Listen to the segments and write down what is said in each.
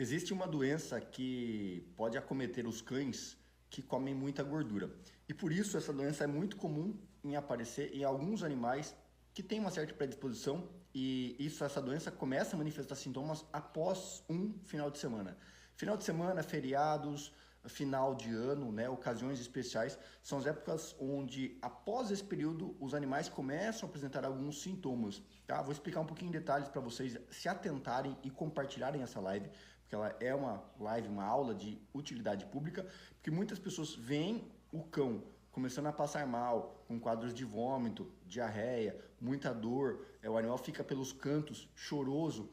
Existe uma doença que pode acometer os cães que comem muita gordura. E por isso essa doença é muito comum em aparecer em alguns animais que têm uma certa predisposição e essa doença começa a manifestar sintomas após um final de semana. Final de semana, feriados, final de ano, né, ocasiões especiais, são as épocas onde após esse período os animais começam a apresentar alguns sintomas, tá? Vou explicar um pouquinho em detalhes para vocês se atentarem e compartilharem essa live, porque ela é uma live, uma aula de utilidade pública, porque muitas pessoas veem o cão começando a passar mal, com quadros de vômito, diarreia, muita dor, o animal fica pelos cantos, choroso,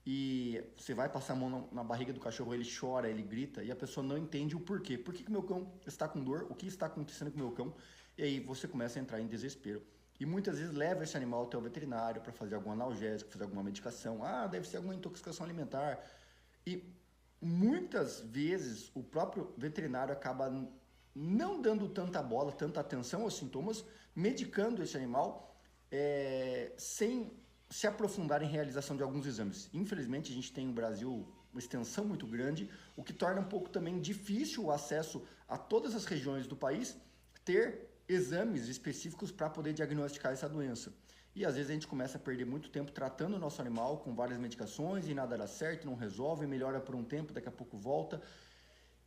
e você vai passar a mão na barriga do cachorro, ele chora, ele grita, e a pessoa não entende o porquê. Por que que meu cão está com dor? O que está acontecendo com o meu cão? E aí você começa a entrar em desespero. E muitas vezes leva esse animal até o veterinário para fazer algum analgésico, fazer alguma medicação. Ah, deve ser alguma intoxicação alimentar. E muitas vezes o próprio veterinário acaba não dando tanta bola, tanta atenção aos sintomas, medicando esse animal sem se aprofundar em realização de alguns exames. Infelizmente, a gente tem no Brasil uma extensão muito grande, o que torna um pouco também difícil o acesso a todas as regiões do país ter exames específicos para poder diagnosticar essa doença. E às vezes a gente começa a perder muito tempo tratando o nosso animal com várias medicações e nada dá certo, não resolve, melhora por um tempo, daqui a pouco volta.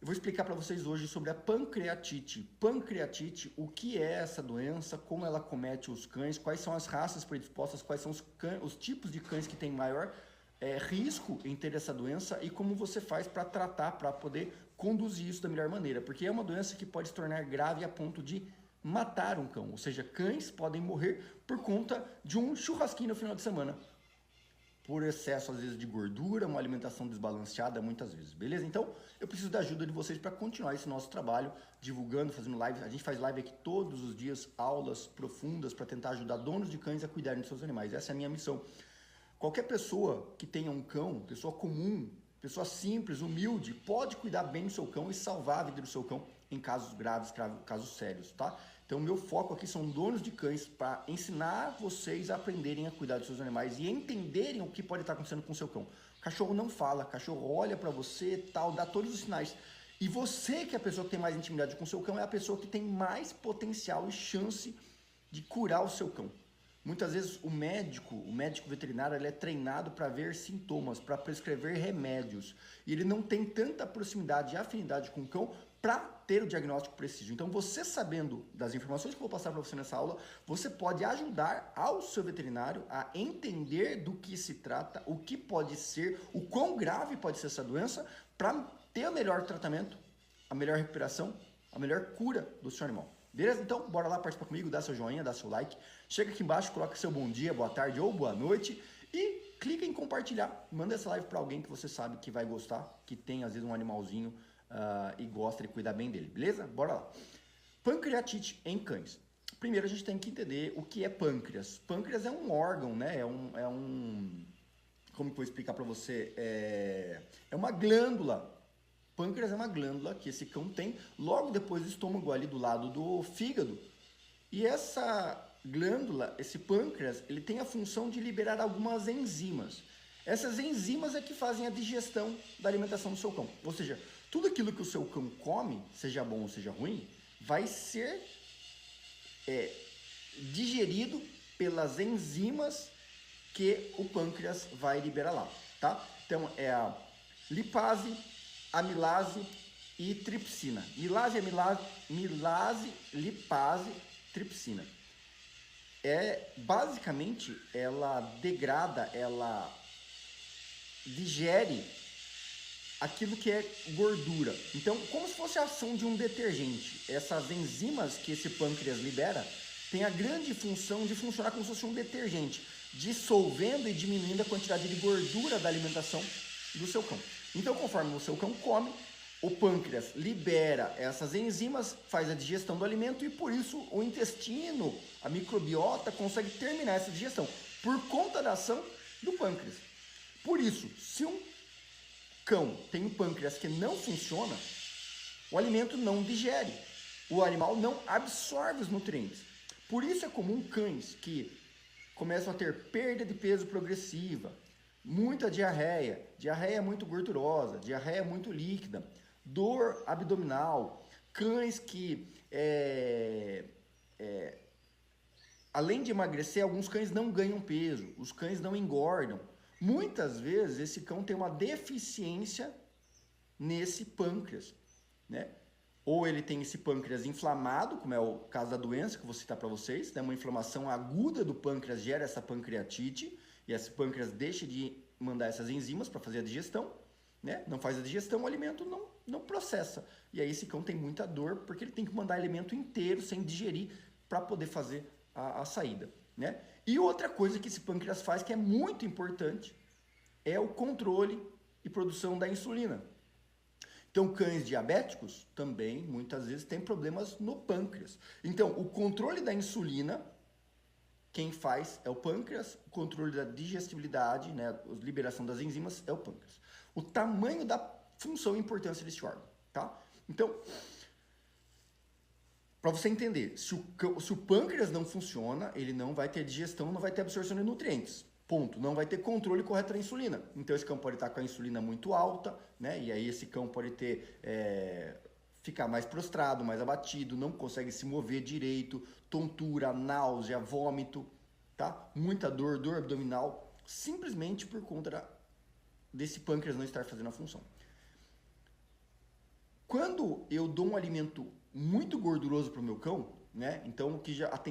Eu vou explicar para vocês hoje sobre a pancreatite. Pancreatite, o que é essa doença, como ela comete os cães, quais são as raças predispostas, quais são os tipos de cães que têm maior risco em ter essa doença e como você faz para tratar, para poder conduzir isso da melhor maneira. Porque é uma doença que pode se tornar grave a ponto de matar um cão, ou seja, cães podem morrer por conta de um churrasquinho no final de semana, por excesso às vezes de gordura, uma alimentação desbalanceada muitas vezes, beleza? Então eu preciso da ajuda de vocês para continuar esse nosso trabalho, divulgando, fazendo live. A gente faz live aqui todos os dias, aulas profundas para tentar ajudar donos de cães a cuidarem de seus animais. Essa é a minha missão. Qualquer pessoa que tenha um cão, pessoa comum, pessoa simples, humilde, pode cuidar bem do seu cão e salvar a vida do seu cão em casos graves, casos sérios, tá? Então, o meu foco aqui são donos de cães para ensinar vocês a aprenderem a cuidar dos seus animais e entenderem o que pode estar acontecendo com o seu cão. O cachorro não fala, o cachorro olha para você, tal, dá todos os sinais. E você, que é a pessoa que tem mais intimidade com o seu cão, é a pessoa que tem mais potencial e chance de curar o seu cão. Muitas vezes o médico veterinário, ele é treinado para ver sintomas, para prescrever remédios. E ele não tem tanta proximidade e afinidade com o cão para ter o diagnóstico preciso. Então, você sabendo das informações que eu vou passar para você nessa aula, você pode ajudar ao seu veterinário a entender do que se trata, o que pode ser, o quão grave pode ser essa doença, para ter o melhor tratamento, a melhor recuperação, a melhor cura do seu animal. Beleza? Então, bora lá participar comigo, dá seu joinha, dá seu like, chega aqui embaixo, coloca seu bom dia, boa tarde ou boa noite e clica em compartilhar. Manda essa live para alguém que você sabe que vai gostar, que tem às vezes um animalzinho e gosta de cuidar bem dele, beleza? Bora lá. Pancreatite em cães. Primeiro a gente tem que entender o que é pâncreas. Pâncreas é um órgão, né? Como que eu vou explicar para você? É uma glândula. Pâncreas é uma glândula que esse cão tem logo depois do estômago, ali do lado do fígado. E essa glândula, esse pâncreas, ele tem a função de liberar algumas enzimas. Essas enzimas é que fazem a digestão da alimentação do seu cão. Ou seja, tudo aquilo que o seu cão come, seja bom ou seja ruim, vai ser digerido pelas enzimas que o pâncreas vai liberar lá, tá? Então é a lipase, amilase e tripsina. Milase, lipase, tripsina. Basicamente, ela degrada, ela digere aquilo que é gordura. Então, como se fosse a ação de um detergente. Essas enzimas que esse pâncreas libera têm a grande função de funcionar como se fosse um detergente, dissolvendo e diminuindo a quantidade de gordura da alimentação do seu cão. Então, conforme o seu cão come, o pâncreas libera essas enzimas, faz a digestão do alimento e por isso o intestino, a microbiota, consegue terminar essa digestão por conta da ação do pâncreas. Por isso, se um cão tem um pâncreas que não funciona, o alimento não digere, o animal não absorve os nutrientes. Por isso é comum cães que começam a ter perda de peso progressiva, muita diarreia, diarreia muito gordurosa, diarreia muito líquida, dor abdominal, cães que, além de emagrecer, alguns cães não ganham peso, os cães não engordam. Muitas vezes esse cão tem uma deficiência nesse pâncreas, né? Ou ele tem esse pâncreas inflamado, como é o caso da doença que eu vou citar para vocês, né? Uma inflamação aguda do pâncreas gera essa pancreatite, e esse pâncreas deixa de mandar essas enzimas para fazer a digestão, né? Não faz a digestão, o alimento não processa. E aí esse cão tem muita dor, porque ele tem que mandar alimento inteiro, sem digerir, para poder fazer a saída, né? E outra coisa que esse pâncreas faz, que é muito importante, é o controle e produção da insulina. Então, cães diabéticos também, muitas vezes, têm problemas no pâncreas. Então, o controle da insulina, quem faz é o pâncreas, o controle da digestibilidade, né, a liberação das enzimas é o pâncreas. O tamanho da função e importância desse órgão, tá? Então, para você entender, se o pâncreas não funciona, ele não vai ter digestão, não vai ter absorção de nutrientes. Ponto. Não vai ter controle correto da insulina. Então esse cão pode estar com a insulina muito alta, né? E aí esse cão pode ter ficar mais prostrado, mais abatido, não consegue se mover direito, tontura, náusea, vômito, tá? Muita dor, dor abdominal, simplesmente por conta desse pâncreas não estar fazendo a função. Quando eu dou um alimento muito gorduroso para o meu cão, né? Então,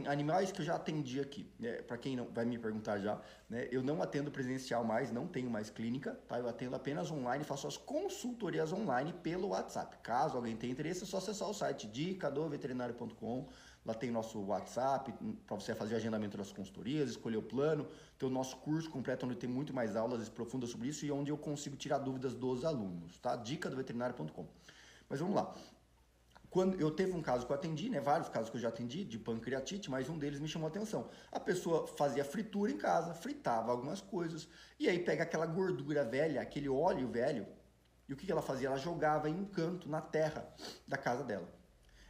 animais que eu já atendi aqui, né? Para quem não vai me perguntar já, né? Eu não atendo presencial mais, não tenho mais clínica, tá? Eu atendo apenas online, faço as consultorias online pelo WhatsApp. Caso alguém tenha interesse, é só acessar o site dicadoveterinário.com. Lá tem nosso WhatsApp para você fazer o agendamento das consultorias, escolher o plano, tem o nosso curso completo onde tem muito mais aulas profundas sobre isso e onde eu consigo tirar dúvidas dos alunos, tá? Dicadoveterinário.com. Mas vamos lá. Quando eu teve um caso que eu atendi, né, vários casos que eu já atendi de pancreatite, mas um deles me chamou a atenção. A pessoa fazia fritura em casa, fritava algumas coisas, e aí pega aquela gordura velha, aquele óleo velho, e o que ela fazia? Ela jogava em um canto na terra da casa dela.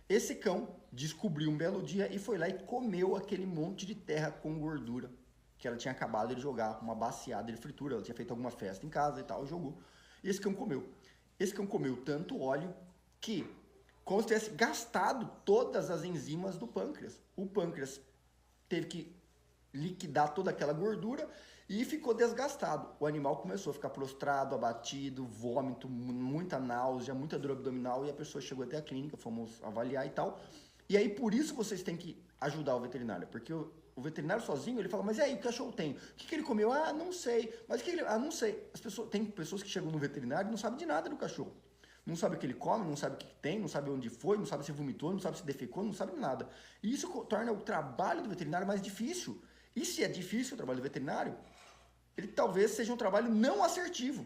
Esse cão descobriu um belo dia e foi lá e comeu aquele monte de terra com gordura que ela tinha acabado de jogar, uma baciada de fritura, ela tinha feito alguma festa em casa e tal, jogou. E esse cão comeu. Esse cão comeu tanto óleo que, como se tivesse gastado todas as enzimas do pâncreas. O pâncreas teve que liquidar toda aquela gordura e ficou desgastado. O animal começou a ficar prostrado, abatido, vômito, muita náusea, muita dor abdominal, e a pessoa chegou até a clínica, fomos avaliar e tal. E aí, por isso, vocês têm que ajudar o veterinário, porque o veterinário sozinho, ele fala, mas e aí, o cachorro tem? O que ele comeu? Ah, não sei. Mas o que ele... Ah, não sei. Tem pessoas que chegam no veterinário e não sabem de nada do cachorro. Não sabe o que ele come, não sabe o que tem, não sabe onde foi, não sabe se vomitou, não sabe se defecou, não sabe nada. E isso torna o trabalho do veterinário mais difícil. E se é difícil o trabalho do veterinário, ele talvez seja um trabalho não assertivo.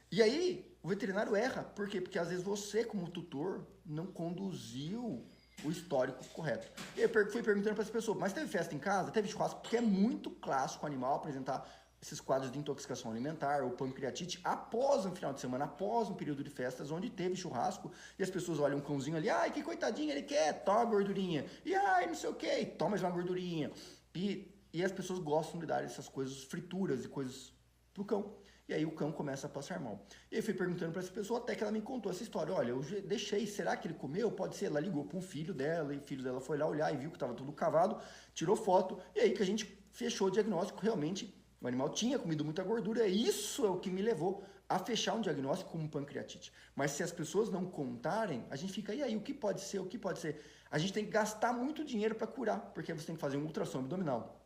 E aí, o veterinário erra. Por quê? Porque às vezes você, como tutor, não conduziu o histórico correto. E eu fui perguntando para essa pessoa, mas teve festa em casa? Teve churrasco? Porque é muito clássico o animal apresentar esses quadros de intoxicação alimentar ou pancreatite após um final de semana, após um período de festas onde teve churrasco e as pessoas olham um cãozinho ali, ai, que coitadinho, ele quer, toma gordurinha, e ai, não sei o que, toma mais uma gordurinha. E as pessoas gostam de dar essas coisas, frituras e coisas pro cão. E aí o cão começa a passar mal. E eu fui perguntando para essa pessoa até que ela me contou essa história. Olha, eu deixei, será que ele comeu? Pode ser. Ela ligou para um filho dela e o filho dela foi lá olhar e viu que estava tudo cavado, tirou foto. E aí que a gente fechou o diagnóstico, realmente o animal tinha comido muita gordura. E isso é o que me levou a fechar um diagnóstico como pancreatite. Mas se as pessoas não contarem, a gente fica, e aí, o que pode ser? O que pode ser? A gente tem que gastar muito dinheiro para curar, porque você tem que fazer um ultrassom abdominal,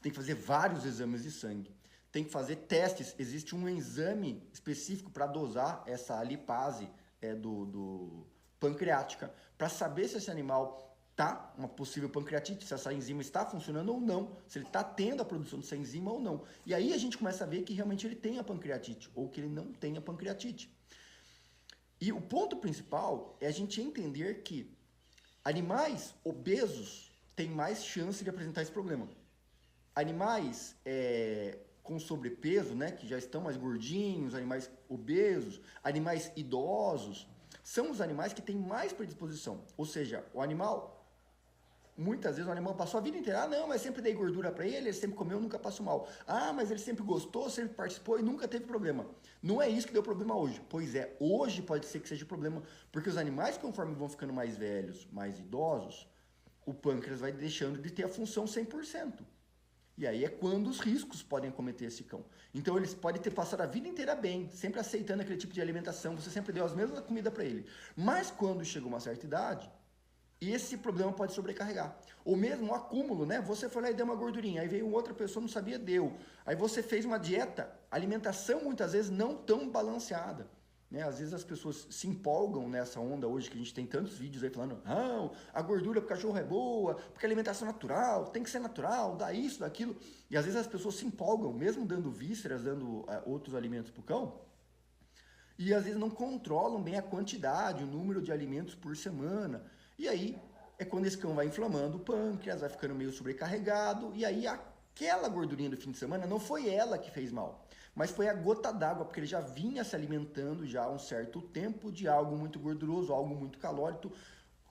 tem que fazer vários exames de sangue, tem que fazer testes. Existe um exame específico para dosar essa lipase do pancreática, para saber se esse animal tá uma possível pancreatite, se essa enzima está funcionando ou não, se ele está tendo a produção dessa enzima ou não. E aí a gente começa a ver que realmente ele tem a pancreatite ou que ele não tem a pancreatite. E o ponto principal é a gente entender que animais obesos têm mais chance de apresentar esse problema. Animais com sobrepeso, né, que já estão mais gordinhos, animais obesos, animais idosos, são os animais que têm mais predisposição. Ou seja, o animal muitas vezes o animal passou a vida inteira, não, mas sempre dei gordura para ele sempre comeu, nunca passou mal. Mas ele sempre gostou, sempre participou e nunca teve problema. Não é isso que deu problema hoje. Pois é, hoje pode ser que seja problema, porque os animais, conforme vão ficando mais velhos, mais idosos, o pâncreas vai deixando de ter a função 100%. E aí é quando os riscos podem acometer esse cão. Então eles podem ter passado a vida inteira bem, sempre aceitando aquele tipo de alimentação, você sempre deu as mesmas comidas para ele. Mas quando chega uma certa idade, esse problema pode sobrecarregar. Ou mesmo o acúmulo, né? Você foi lá e deu uma gordurinha, aí veio outra pessoa, não sabia, deu. Aí você fez uma dieta, alimentação muitas vezes não tão balanceada. Né? Às vezes as pessoas se empolgam nessa onda hoje, que a gente tem tantos vídeos aí falando, a gordura pro cachorro é boa, porque a alimentação é natural, tem que ser natural, dá isso, dá aquilo. E às vezes as pessoas se empolgam, mesmo dando vísceras, dando outros alimentos pro cão, e às vezes não controlam bem a quantidade, o número de alimentos por semana. E aí é quando esse cão vai inflamando o pâncreas, vai ficando meio sobrecarregado, e aí aquela gordurinha do fim de semana não foi ela que fez mal, mas foi a gota d'água, porque ele já vinha se alimentando já há um certo tempo de algo muito gorduroso, algo muito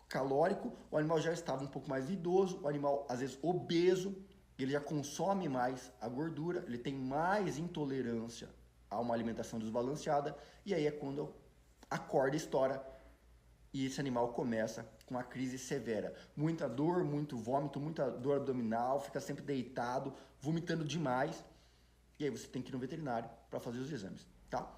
calórico, o animal já estava um pouco mais idoso, o animal às vezes obeso, ele já consome mais a gordura, ele tem mais intolerância a uma alimentação desbalanceada, e aí é quando a corda estoura e esse animal começa com uma crise severa. Muita dor, muito vômito, muita dor abdominal, fica sempre deitado, vomitando demais. E aí você tem que ir no veterinário para fazer os exames, tá?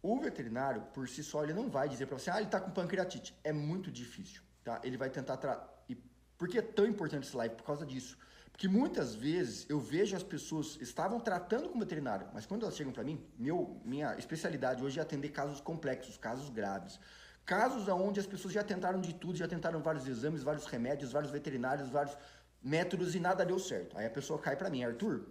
O veterinário, por si só, ele não vai dizer para você, ele está com pancreatite. É muito difícil, tá? Ele vai tentar... E por que é tão importante esse live? Por causa disso. Porque muitas vezes eu vejo as pessoas estavam tratando com o veterinário, mas quando elas chegam para mim, minha especialidade hoje é atender casos complexos, casos graves. Casos onde as pessoas já tentaram de tudo, já tentaram vários exames, vários remédios, vários veterinários, vários métodos e nada deu certo. Aí a pessoa cai para mim, Arthur,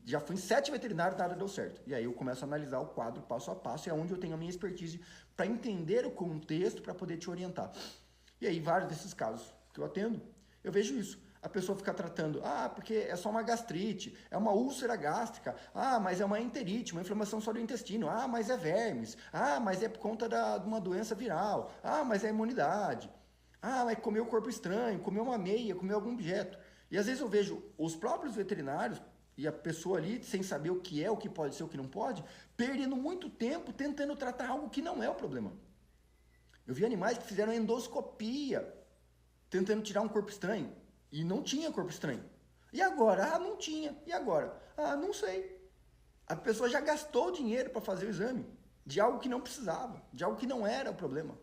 já fui em 7 veterinários, nada deu certo. E aí eu começo a analisar o quadro passo a passo, é onde eu tenho a minha expertise para entender o contexto, para poder te orientar. E aí vários desses casos que eu atendo, eu vejo isso. A pessoa fica tratando, porque é só uma gastrite, é uma úlcera gástrica, mas é uma enterite, uma inflamação só do intestino, mas é vermes, mas é por conta de uma doença viral, mas é imunidade, mas comeu o corpo estranho, comeu uma meia, comeu algum objeto. E às vezes eu vejo os próprios veterinários e a pessoa ali, sem saber o que é, o que pode ser, o que não pode, perdendo muito tempo tentando tratar algo que não é o problema. Eu vi animais que fizeram endoscopia, tentando tirar um corpo estranho. E não tinha corpo estranho. E agora? Não tinha. E agora? Não sei. A pessoa já gastou dinheiro para fazer o exame de algo que não precisava, de algo que não era o problema.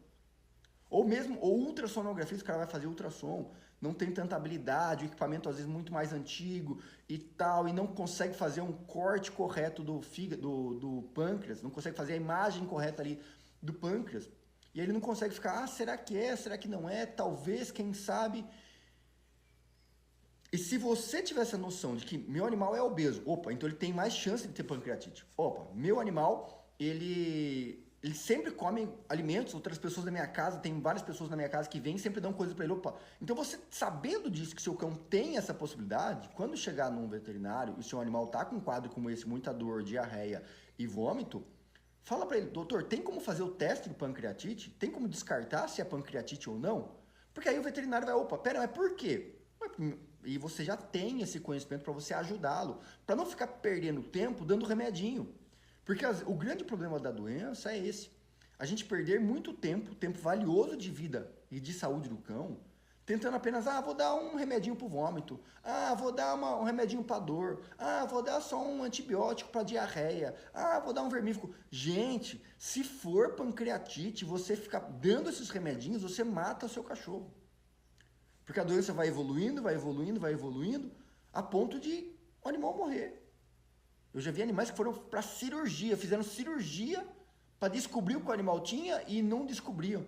Ou mesmo, ou ultrassonografia, o cara vai fazer ultrassom, não tem tanta habilidade, o equipamento às vezes muito mais antigo e tal, e não consegue fazer um corte correto do fígado, do pâncreas, não consegue fazer a imagem correta ali do pâncreas. E ele não consegue ficar, será que é, será que não é, talvez, quem sabe... E se você tivesse a noção de que meu animal é obeso, então ele tem mais chance de ter pancreatite. Meu animal, ele sempre come alimentos, outras pessoas da minha casa, tem várias pessoas na minha casa que vêm e sempre dão coisa para ele. Então você, sabendo disso, que seu cão tem essa possibilidade, quando chegar num veterinário e seu animal tá com um quadro como esse, muita dor, diarreia e vômito, fala para ele, doutor, tem como fazer o teste de pancreatite? Tem como descartar se é pancreatite ou não? Porque aí o veterinário vai, pera, mas por quê? E você já tem esse conhecimento para você ajudá-lo, para não ficar perdendo tempo dando remedinho. Porque o grande problema da doença é esse. A gente perder muito tempo valioso de vida e de saúde do cão, tentando apenas, vou dar um remedinho para o vômito, vou dar um remedinho para dor, vou dar só um antibiótico para diarreia, vou dar um vermífugo. Gente, se for pancreatite, você ficar dando esses remedinhos, você mata o seu cachorro. Porque a doença vai evoluindo, a ponto de o animal morrer. Eu já vi animais que foram para cirurgia, fizeram cirurgia para descobrir o que o animal tinha e não descobriam.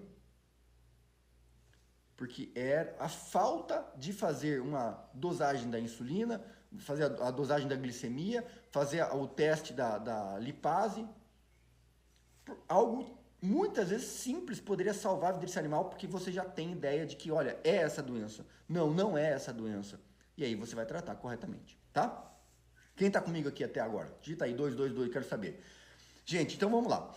Porque era a falta de fazer uma dosagem da insulina, fazer a dosagem da glicemia, fazer o teste da lipase. Algo muitas vezes simples poderia salvar a vida desse animal, porque você já tem ideia de que, olha, é essa doença. Não é essa doença. E aí você vai tratar corretamente, tá? Quem tá comigo aqui até agora? Digita aí 222, quero saber. Gente, então vamos lá.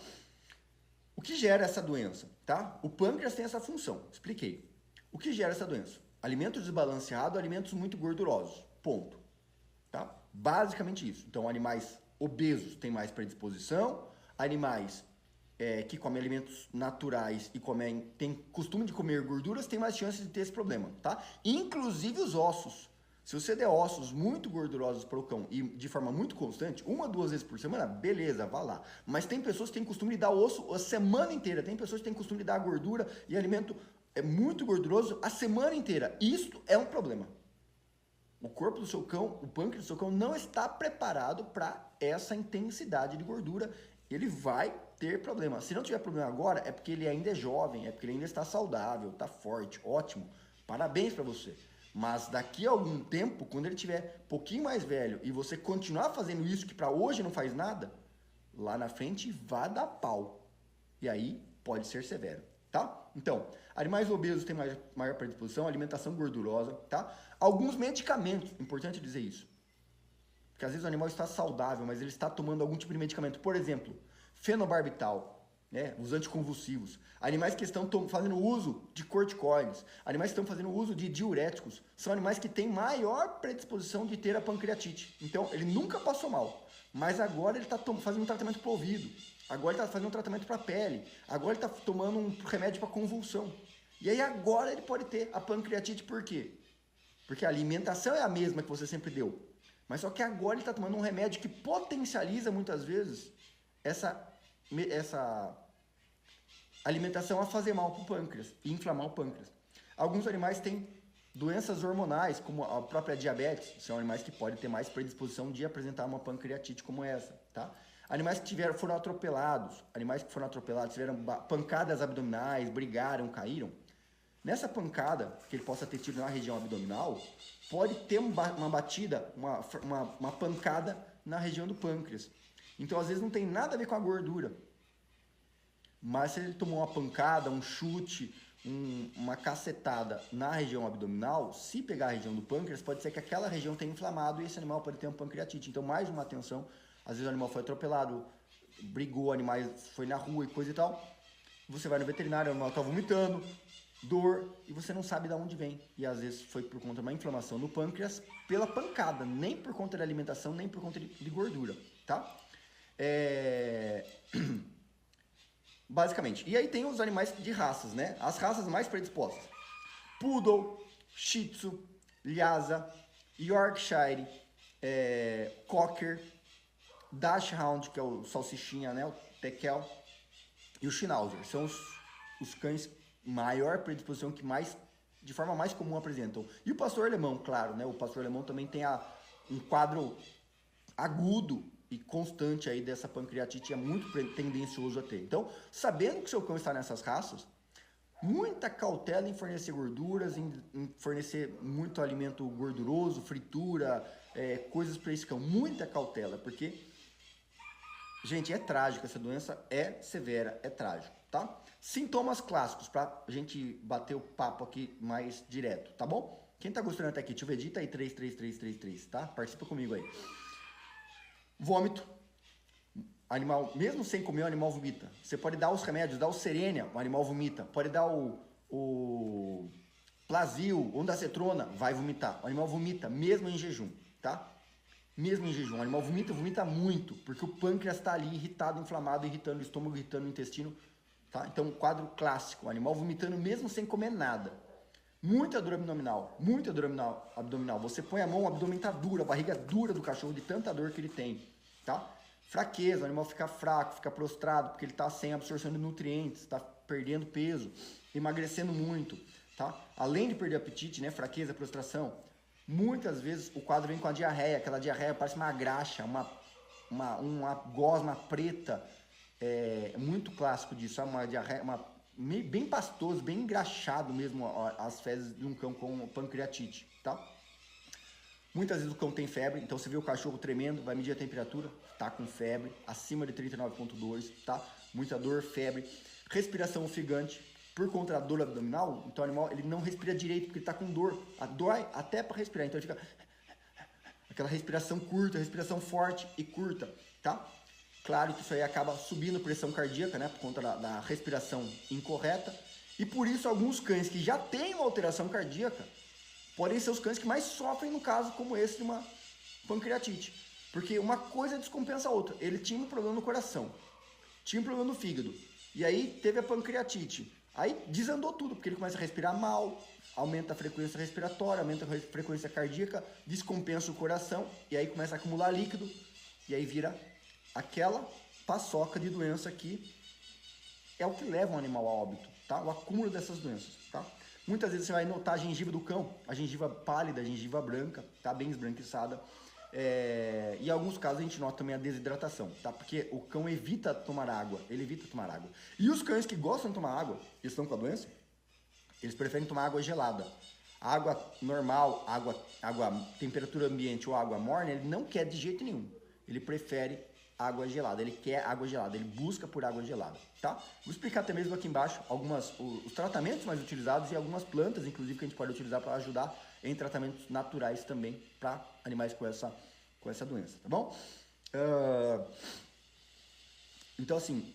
O que gera essa doença, tá? O pâncreas tem essa função, expliquei. O que gera essa doença? Alimentos desbalanceados, alimentos muito gordurosos. Ponto. Tá? Basicamente isso. Então, animais obesos têm mais predisposição, animais que comem alimentos naturais e têm costume de comer gorduras têm mais chances de ter esse problema, tá? Inclusive os ossos. Se você der ossos muito gordurosos para o cão e de forma muito constante, 1 a 2 vezes por semana, beleza, vá lá. Mas tem pessoas que têm costume de dar osso a semana inteira, tem pessoas que têm costume de dar gordura e alimento muito gorduroso a semana inteira. Isso é um problema. O corpo do seu cão, o pâncreas do seu cão não está preparado para essa intensidade de gordura. Ele vai ter problema. Se não tiver problema agora, é porque ele ainda é jovem, é porque ele ainda está saudável, está forte, ótimo. Parabéns para você. Mas daqui a algum tempo, quando ele tiver um pouquinho mais velho e você continuar fazendo isso que para hoje não faz nada, lá na frente vai dar pau. E aí pode ser severo, tá? Então, animais obesos têm maior predisposição, alimentação gordurosa, tá? Alguns medicamentos, importante dizer isso. Porque às vezes o animal está saudável, mas ele está tomando algum tipo de medicamento. Por exemplo, fenobarbital, né? Os anticonvulsivos. Animais que estão fazendo uso de corticoides. Animais que estão fazendo uso de diuréticos. São animais que têm maior predisposição de ter a pancreatite. Então, ele nunca passou mal. Mas agora ele está fazendo um tratamento para o ouvido. Agora ele está fazendo um tratamento para a pele. Agora ele está tomando um remédio para convulsão. E aí agora ele pode ter a pancreatite. Por quê? Porque a alimentação é a mesma que você sempre deu. Mas só que agora ele está tomando um remédio que potencializa muitas vezes essa alimentação a fazer mal para o pâncreas e inflamar o pâncreas. Alguns animais têm doenças hormonais, como a própria diabetes. São animais que podem ter mais predisposição de apresentar uma pancreatite como essa, tá? Animais que foram atropelados, tiveram pancadas abdominais, brigaram, caíram. Nessa pancada que ele possa ter tido na região abdominal, pode ter uma batida, uma pancada na região do pâncreas. Então, às vezes, não tem nada a ver com a gordura. Mas se ele tomou uma pancada, um chute, uma cacetada na região abdominal, se pegar a região do pâncreas, pode ser que aquela região tenha inflamado e esse animal pode ter uma pancreatite. Então, mais uma atenção. Às vezes o animal foi atropelado, brigou, foi na rua e coisa e tal. Você vai no veterinário, o animal está vomitando, dor, e você não sabe de onde vem. E às vezes foi por conta de uma inflamação no pâncreas pela pancada, nem por conta da alimentação, nem por conta de gordura, tá? Basicamente. E aí tem os animais de raças, né? As raças mais predispostas. Poodle, Shih Tzu, Lhasa, Yorkshire, Cocker, Dachshund, que é o salsichinha, né? O Tekel, e o Schnauzer. São os cães maior predisposição que de forma mais comum apresentam. E o pastor alemão, claro, né? O pastor alemão também tem um quadro agudo e constante aí dessa pancreatite, é muito tendencioso a ter. Então, sabendo que seu cão está nessas raças, muita cautela em fornecer gorduras, em fornecer muito alimento gorduroso, fritura, coisas para esse cão. Muita cautela, porque, gente, é trágico, essa doença é severa, é trágico, tá? Sintomas clássicos, pra gente bater o papo aqui mais direto, tá bom? Quem tá gostando até aqui, deixa eu ver, digita aí 33333, tá? Participa comigo aí. Vômito. Animal, mesmo sem comer, o animal vomita. Você pode dar os remédios, dar o Serenia, o animal vomita. Pode dar o Plasil, ondansetrona, vai vomitar. O animal vomita, mesmo em jejum, tá? Mesmo em jejum. O animal vomita muito, porque o pâncreas está ali irritado, inflamado, irritando o estômago, irritando o intestino, tá? Então, quadro clássico, o animal vomitando mesmo sem comer nada. Muita dor abdominal. Você põe a mão, o abdômen está duro, a barriga dura do cachorro, de tanta dor que ele tem, tá? Fraqueza, o animal fica fraco, fica prostrado, porque ele está sem absorção de nutrientes, está perdendo peso, emagrecendo muito, tá? Além de perder apetite, né, fraqueza, prostração, muitas vezes o quadro vem com a diarreia, aquela diarreia parece uma graxa, uma gosma preta, muito clássico disso, uma diarreia, bem pastoso, bem engraxado mesmo as fezes de um cão com pancreatite, tá? Muitas vezes o cão tem febre, então você vê o cachorro tremendo, vai medir a temperatura, tá com febre, acima de 39,2, tá? Muita dor, febre, respiração ofegante, por conta da dor abdominal, então o animal ele não respira direito porque ele tá com dor, dói até para respirar, então ele fica aquela respiração curta, respiração forte e curta, tá? Claro que isso aí acaba subindo a pressão cardíaca, né, por conta da respiração incorreta. E por isso alguns cães que já têm uma alteração cardíaca podem ser os cães que mais sofrem no caso como esse de uma pancreatite. Porque uma coisa descompensa a outra. Ele tinha um problema no coração, tinha um problema no fígado, e aí teve a pancreatite. Aí desandou tudo, porque ele começa a respirar mal, aumenta a frequência respiratória, aumenta a frequência cardíaca, descompensa o coração, e aí começa a acumular líquido, e aí vira aquela paçoca de doença que é o que leva um animal a óbito, tá? O acúmulo dessas doenças, tá? Muitas vezes você vai notar a gengiva do cão, a gengiva pálida, a gengiva branca, tá? Bem esbranquiçada. E em alguns casos a gente nota também a desidratação, tá? Porque o cão evita tomar água, ele evita tomar água. E os cães que gostam de tomar água, e estão com a doença, eles preferem tomar água gelada. Água normal, água temperatura ambiente ou água morna, ele não quer de jeito nenhum. Ele prefere água gelada, ele quer água gelada, ele busca por água gelada, tá? Vou explicar até mesmo aqui embaixo os tratamentos mais utilizados e algumas plantas, inclusive, que a gente pode utilizar para ajudar em tratamentos naturais também para animais com essa doença, tá bom? Então, assim,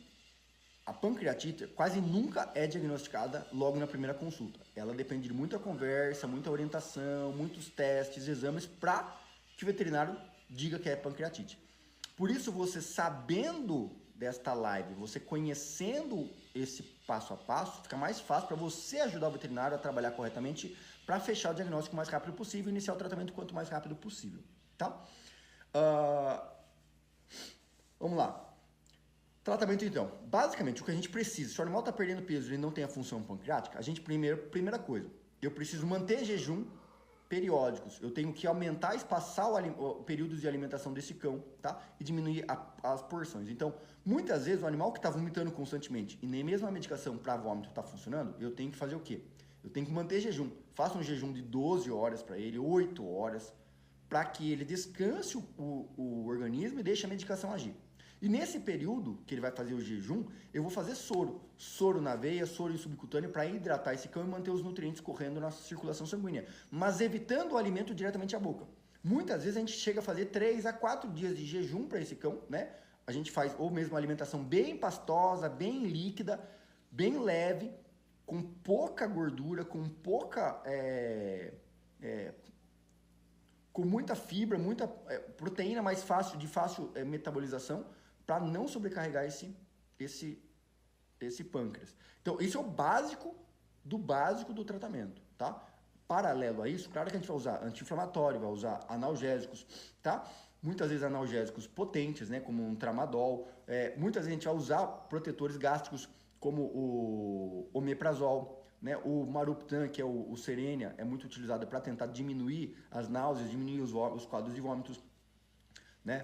a pancreatite quase nunca é diagnosticada logo na primeira consulta. Ela depende de muita conversa, muita orientação, muitos testes, exames para que o veterinário diga que é pancreatite. Por isso, você sabendo desta live, você conhecendo esse passo a passo, fica mais fácil para você ajudar o veterinário a trabalhar corretamente para fechar o diagnóstico o mais rápido possível e iniciar o tratamento quanto mais rápido possível, tá? Vamos lá. Tratamento, então. Basicamente, o que a gente precisa, se o animal está perdendo peso e ele não tem a função pancreática, a gente, primeira coisa, eu preciso manter jejum periódicos. Eu tenho que aumentar, espaçar o período de alimentação desse cão, tá? E diminuir as porções. Então, muitas vezes, o animal que está vomitando constantemente e nem mesmo a medicação para vômito está funcionando, eu tenho que fazer o quê? Eu tenho que manter jejum. Faça um jejum de 12 horas para ele, 8 horas, para que ele descanse o organismo e deixe a medicação agir. E nesse período que ele vai fazer o jejum, eu vou fazer soro. Soro na veia, soro em subcutâneo para hidratar esse cão e manter os nutrientes correndo na circulação sanguínea. Mas evitando o alimento diretamente à boca. Muitas vezes a gente chega a fazer 3 a 4 dias de jejum para esse cão, né? A gente faz ou mesmo uma alimentação bem pastosa, bem líquida, bem leve, com pouca gordura, com pouca... com muita fibra, muita proteína mais fácil, de fácil metabolização, para não sobrecarregar esse pâncreas. Então, isso é o básico do tratamento, tá? Paralelo a isso, claro que a gente vai usar anti-inflamatório, vai usar analgésicos, tá? Muitas vezes analgésicos potentes, né, como um tramadol. Muitas vezes a gente vai usar protetores gástricos, como o omeprazol, né? O Maruptan, que é o Serenia, é muito utilizado para tentar diminuir as náuseas, diminuir os quadros de vômitos, né?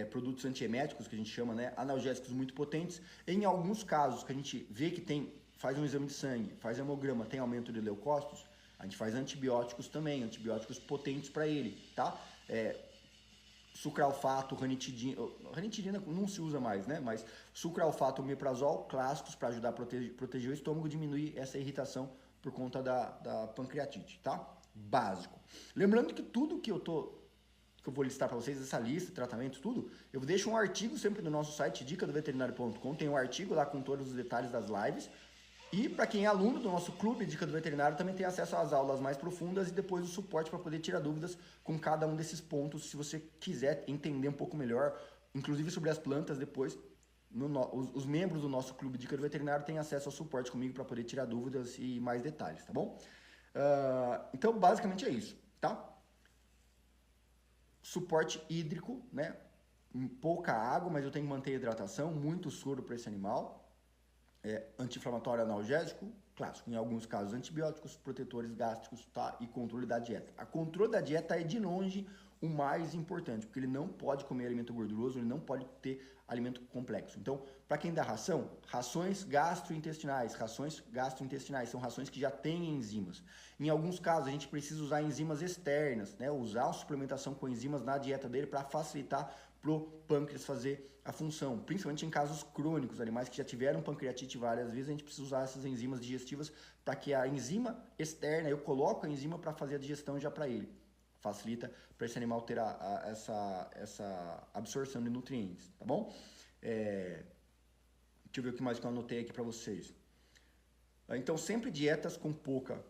Produtos antieméticos, que a gente chama, né? Analgésicos muito potentes. Em alguns casos que a gente vê que faz um exame de sangue, faz hemograma, tem aumento de leucócitos, a gente faz antibióticos também, antibióticos potentes para ele, tá? Sucralfato, ranitidina não se usa mais, né? Mas sucralfato, omeprazol, clássicos para ajudar a proteger o estômago, diminuir essa irritação por conta da pancreatite, tá? Básico. Lembrando que tudo que eu vou listar para vocês, essa lista, tratamentos, tudo, eu deixo um artigo sempre no nosso site, dicadoveterinário.com, tem um artigo lá com todos os detalhes das lives. E para quem é aluno do nosso clube Dica do Veterinário, também tem acesso às aulas mais profundas e depois o suporte para poder tirar dúvidas com cada um desses pontos, se você quiser entender um pouco melhor, inclusive sobre as plantas depois. Os membros do nosso clube Dica do Veterinário têm acesso ao suporte comigo para poder tirar dúvidas e mais detalhes, tá bom? Então, basicamente é isso, tá? Suporte hídrico, né? Pouca água, mas eu tenho que manter a hidratação, muito soro para esse animal. Anti-inflamatório, analgésico, clássico. Em alguns casos, antibióticos, protetores gástricos, tá? E controle da dieta. A controle da dieta é, de longe, o mais importante, porque ele não pode comer alimento gorduroso, ele não pode ter alimento complexo. Então, para quem dá rações gastrointestinais são rações que já têm enzimas. Em alguns casos, a gente precisa usar enzimas externas, né? Usar a suplementação com enzimas na dieta dele para facilitar pro pâncreas fazer a função, principalmente em casos crônicos, animais que já tiveram pancreatite várias vezes, a gente precisa usar essas enzimas digestivas para que a enzima externa, eu coloco a enzima para fazer a digestão já para ele. Facilita para esse animal ter essa absorção de nutrientes, tá bom? Deixa eu ver o que mais que eu anotei aqui para vocês. Então, sempre dietas com pouca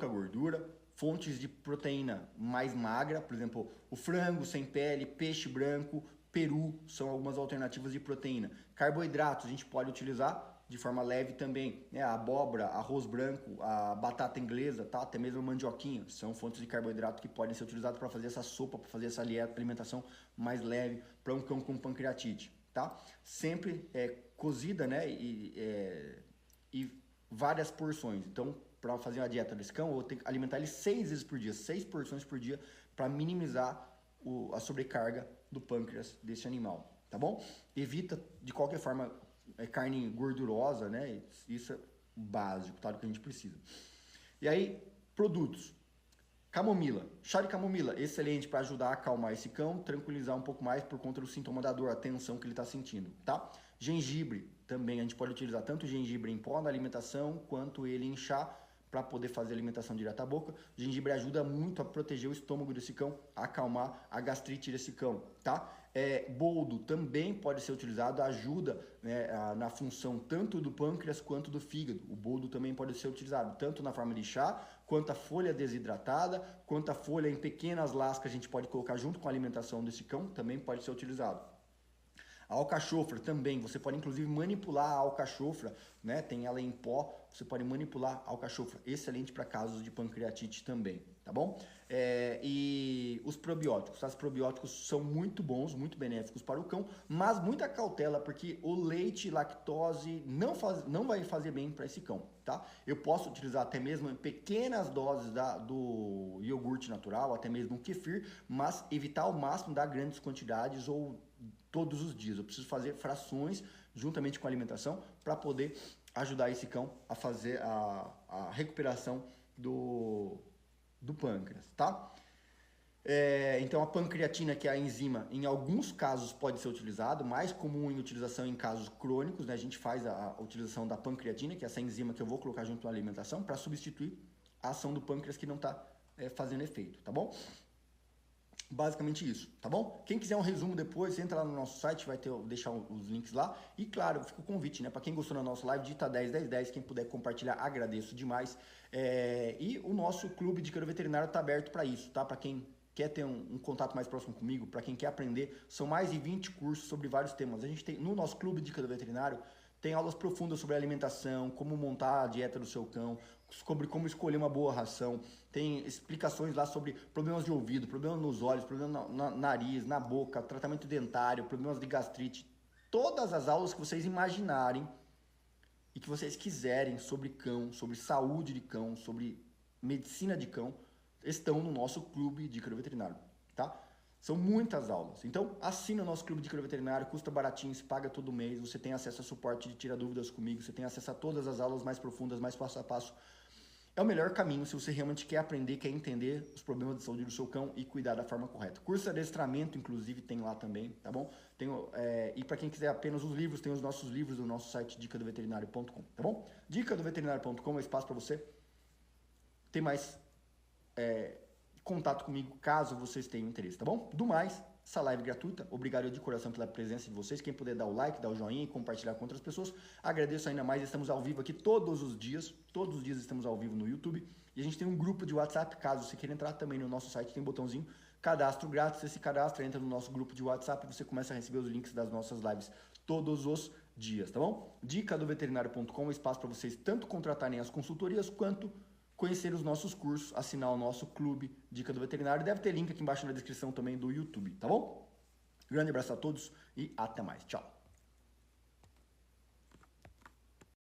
gordura, fontes de proteína mais magra, por exemplo, o frango sem pele, peixe branco, peru, são algumas alternativas de proteína. Carboidratos a gente pode utilizar de forma leve também, né? A abóbora, arroz branco, a batata inglesa, tá? Até mesmo a mandioquinha, são fontes de carboidrato que podem ser utilizadas para fazer essa sopa, para fazer essa alimentação mais leve para um cão com pancreatite, tá? Sempre cozida, né? E várias porções. Então, para fazer uma dieta desse cão, eu vou ter que alimentar ele 6 vezes por dia, 6 porções por dia, para minimizar a sobrecarga do pâncreas desse animal, tá bom? Evita, de qualquer forma, carne gordurosa, né? Isso é básico, tá? Do que a gente precisa. E aí, produtos. Camomila. Chá de camomila, excelente para ajudar a acalmar esse cão, tranquilizar um pouco mais por conta do sintoma da dor, a tensão que ele está sentindo, tá? Gengibre, também a gente pode utilizar tanto o gengibre em pó na alimentação, quanto ele em chá, para poder fazer alimentação direta à boca. O gengibre ajuda muito a proteger o estômago desse cão, a acalmar a gastrite desse cão, tá? Boldo também pode ser utilizado, ajuda, né, na função tanto do pâncreas quanto do fígado. O boldo também pode ser utilizado tanto na forma de chá, quanto a folha desidratada, quanto a folha em pequenas lascas a gente pode colocar junto com a alimentação desse cão, também pode ser utilizado. A alcachofra também, você pode inclusive manipular a alcachofra, né? Tem ela em pó, você pode manipular a alcachofra, excelente para casos de pancreatite também, tá bom? E os probióticos, os probióticos são muito bons, muito benéficos para o cão, mas muita cautela, porque o leite, lactose não vai fazer bem para esse cão, tá? Eu posso utilizar até mesmo em pequenas doses do iogurte natural, até mesmo o kefir, mas evitar ao máximo dar grandes quantidades ou todos os dias. Eu preciso fazer frações juntamente com a alimentação para poder ajudar esse cão a fazer a recuperação do pâncreas, tá? Então a pancreatina, que é a enzima, em alguns casos pode ser utilizado, mais comum em utilização em casos crônicos, né? A gente faz a utilização da pancreatina, que é essa enzima que eu vou colocar junto à alimentação, para substituir a ação do pâncreas que não está fazendo efeito, tá bom? Basicamente isso, tá bom? Quem quiser um resumo depois, entra lá no nosso site, deixar os links lá. E claro, fica o convite, né? Para quem gostou da nossa live, digita 101010, quem puder compartilhar, agradeço demais. E o nosso clube de Dica do Veterinário está aberto para isso, tá? Para quem quer ter um contato mais próximo comigo, para quem quer aprender, são mais de 20 cursos sobre vários temas. A gente tem, no nosso clube de Dica do Veterinário, tem aulas profundas sobre alimentação, como montar a dieta do seu cão, sobre como escolher uma boa ração. Tem explicações lá sobre problemas de ouvido, problemas nos olhos, problemas no nariz, na boca, tratamento dentário, problemas de gastrite. Todas as aulas que vocês imaginarem e que vocês quiserem sobre cão, sobre saúde de cão, sobre medicina de cão, estão no nosso clube de Dica do Veterinário, tá? São muitas aulas. Então, assina o nosso clube de Dica do Veterinário, custa baratinho, se paga todo mês, você tem acesso a suporte de tira dúvidas comigo, você tem acesso a todas as aulas mais profundas, mais passo a passo. É o melhor caminho se você realmente quer aprender, quer entender os problemas de saúde do seu cão e cuidar da forma correta. Curso de adestramento, inclusive, tem lá também, tá bom? E para quem quiser apenas os livros, tem os nossos livros no nosso site dicadoveterinário.com, tá bom? Dicadoveterinário.com é o espaço para você ter mais contato comigo, caso vocês tenham interesse, tá bom? Do mais, essa live gratuita, obrigado de coração pela presença de vocês, quem puder dar o like, dar o joinha e compartilhar com outras pessoas, agradeço ainda mais, estamos ao vivo aqui todos os dias estamos ao vivo no YouTube, e a gente tem um grupo de WhatsApp, caso você queira entrar também no nosso site, tem um botãozinho, cadastro grátis, você se cadastra, entra no nosso grupo de WhatsApp e você começa a receber os links das nossas lives todos os dias, tá bom? Dicadoveterinário.com, espaço para vocês tanto contratarem as consultorias, quanto conhecer os nossos cursos, assinar o nosso clube Dica do Veterinário. Deve ter link aqui embaixo na descrição também do YouTube, tá bom? Grande abraço a todos e até mais. Tchau!